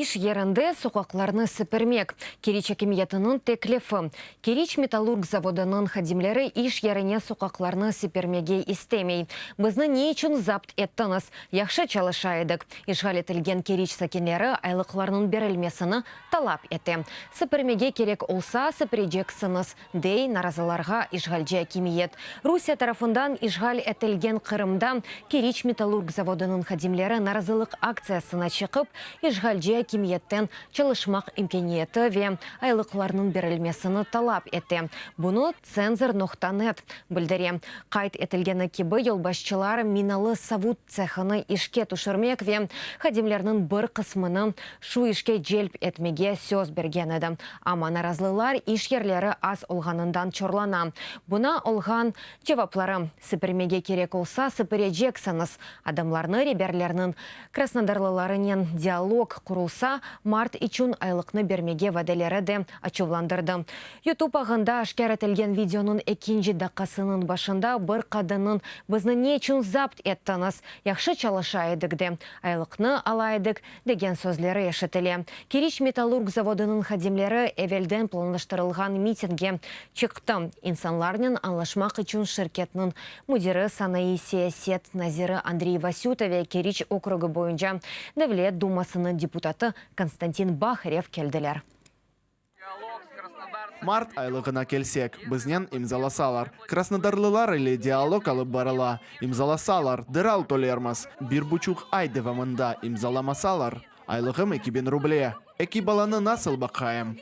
Иш ерінде соқақларны сіпермек. Керич акимиятының теклефі. Керич металлург заводының хадимлері иш еріне соқақларны сіпермеге істемей. Бізні не үшін запт еттіңіз? Яқшы чалышайдық. Ишғал етілген керич сакенлері айлықларының берілмесіні талап етті. Сіпермеге керек олса сіпережексіңіз. Дей наразыларға ишғалжы акимиет. Русия тарафындан ишғал етілген Қырымда керич металлург заводының хадимлері наразылық акциясына чықып, ишғалжы акимиеттен çalışmak imkaniyeti ve айлықларының берілмесіні талап етті. Бұны цензор.нет білдіре. Қайт етілгені кебі елбашчылар миналы савут цехыны ішке тұшырмек ве хадимлерінің бір қысмыны шу ішке желп етмеге сөз берген еді. Ама наразылылар иш ерлері аз олғанындан чорлана. Бұна олған жеваплары сіпермеге керек олса сіпережексіңіз. Адамларны реберлерінің краснодарлыларының диалог құрылса, март için айлықны бермеге вәделері де ачывландырды. YouTube ағында ашкер етілген видеоның екінші дақасының башында бір қадының бізні не үшін запт еттіңіз, яқшы чалышайдық де, айлықны алайдық деген сөзлері ешітілі. Керич металлург заводының хадимлері әвелден планлаштырылған митинге чықты. Инсанларның анлашмақ үшін шirketінің мүдері санайы саясет Назиры Андрей Васютове Керич округы бойынша Девлет Думасының депутаты Константин Бахарев келділер. Март айлығына келсек, бізнен имзаласалар. Краснодарлылар или диалог алып барыла. Имзаласалар, дырал толермас. 1,5 ай девамында имзаламасалар. Айлығым 2000 рубле. Эки баланы насыл бақайым.